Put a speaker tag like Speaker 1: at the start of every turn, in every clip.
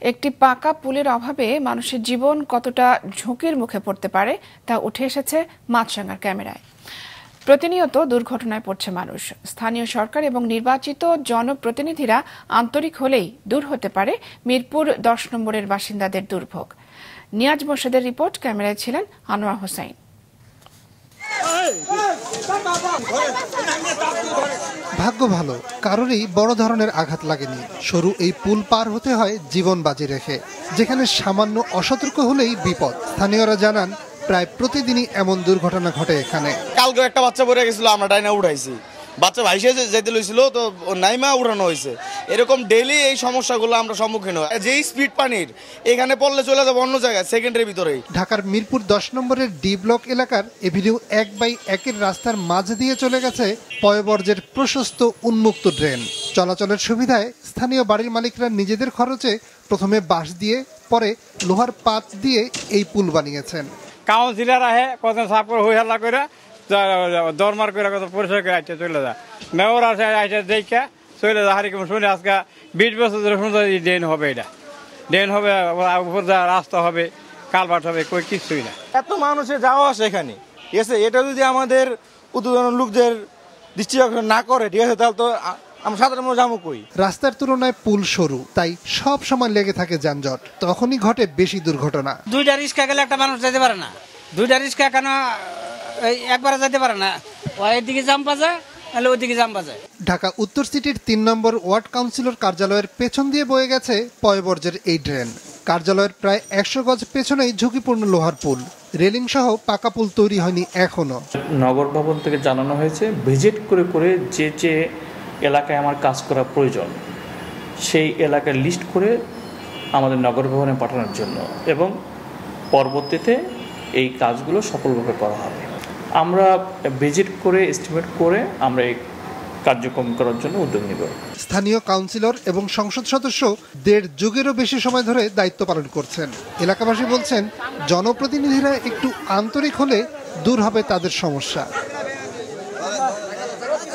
Speaker 1: একটি পাকা পুলের অভাবে মানুষের জীবন কতটা ঝুঁকির মুখে পড়তে পারে তা উঠে এসেছে মাছরাঙার ক্যামেরায়। প্রতিনিয়ত দুর্ঘটনায় পড়ছে মানুষ। স্থানীয় সরকার এবং নির্বাচিত জনপ্রতিনিধিরা আন্তরিক হলেই দূর হতে পারে মিরপুর 10 নম্বরের বাসিন্দাদের দুর্ভোগ। নিয়াজ মোর্শেদের রিপোর্ট, ক্যামেরায় ছিলেন আনোয়ার হোসাইন।
Speaker 2: ভাগ্য ভালো, কারোরই বড় ধরনের আঘাত লাগেনি। সরু এই পুল পার হতে হয় জীবন বাজি রেখে, যেখানে সামান্য অসতর্ক হলেই বিপদ। স্থানীয়রা জানান প্রায় প্রতিদিনই এমন দুর্ঘটনা ঘটে এখানে।
Speaker 3: কালকে একটা বাচ্চা পড়ে গেছিল, আমরা ডাইনা উঠাইছি, বাচ্চা ভাইসে যেতে লইছিল তো নাইমা উড়ানো হয়েছে। এরকম ডেইলি এই সমস্যাগুলো আমরা সম্মুখীন হই। যেই স্পিড পানির এখানে পড়লে চলে যাবো অন্য জায়গায় সেকেন্ডের ভিতরেই।
Speaker 2: ঢাকার মিরপুর 10 নম্বরের ডি ব্লক এলাকার এভিনিউ 1/1 রাস্তার মাঝ দিয়ে চলে গেছে পয়ঃবর্জ্যের প্রশস্ত উন্মুক্ত ড্রেন। চলাচলের সুবিধায় স্থানীয় বাড়ির মালিকরা নিজেদের খরচে প্রথমে বাঁশ দিয়ে, পরে লোহার পাত দিয়ে এই পুল বানিয়েছেন।
Speaker 4: কাউন্সিলর আহে কত সাফ করে হই হাল্লা করে দরমার করে কত পরিষ্কার করে আইতে চলে যায়। মেয়র আসে আইতে দেখে চলে যায়। হারিকেম শুনে আজকে 20 বছর ধরে শুনতে ড্রেন হবে, এটা ড্রেন হবে, উপর রাস্তা হবে, কালভার্ট হবে, কই কিছুই না।
Speaker 3: এত মানুষের যাওয়া আসে এখানে, ঠিক আছে। এটা যদি আমাদের উদ্বোধন লোকদের দৃষ্টি আকর্ষণ না করে, ঠিক আছে, তাহলে তো আমরা সাধারণ যাবো কই।
Speaker 2: রাস্তার তুলনায় পুল সরু, তাই সব সময় লেগে থাকে যানজট। তখনই ঘটে বেশি দুর্ঘটনা।
Speaker 5: দুইটা রিক্সা গেলে একটা মানুষ যেতে পারে না, দুইটা রিক্সা কেন একবারে যেতে পারে না, এদিকে জাম বাজায় নাহলে ওইদিকে জাম বাজায়।
Speaker 2: ঢাকা উত্তর সিটির 3 নম্বর ওয়ার্ড কাউন্সিলর কার্যালয়ের পেছন দিয়ে বয়ে গেছে পয়ঃবর্জ্যের এই ড্রেন। কার্যালয়ের প্রায় 100 গজ পেছনেই ঝুঁকিপূর্ণ লোহার পুল, রেলিং সহ পাকা পুল তৈরি হয়নি এখনো।
Speaker 6: নগর ভবন থেকে জানানো হয়েছে ভিজিট করে করে যে যে এলাকায় আমার কাজ করা প্রয়োজন সেই এলাকার লিস্ট করে আমাদের নগর ভবনে পাঠানোর জন্য, এবং পরবর্তীতে এই কাজগুলো সফলভাবে করা হবে। আমরা ভিজিট করে এস্টিমেট করে আমরা এই কার্যক্রম করার জন্য উদ্যোগ নেব।
Speaker 2: স্থানীয় কাউন্সিলর এবং সংসদ সদস্য 1.5 যুগেরও বেশি সময় ধরে দায়িত্ব পালন করছেন। এলাকাবাসী বলছেন জনপ্রতিনিধিরা একটু আন্তরিক হলে দূর হবে তাদের সমস্যা।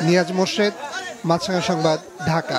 Speaker 2: নিয়াজ মোর্শেদ, মাছরাঙা সংবাদ, ঢাকা।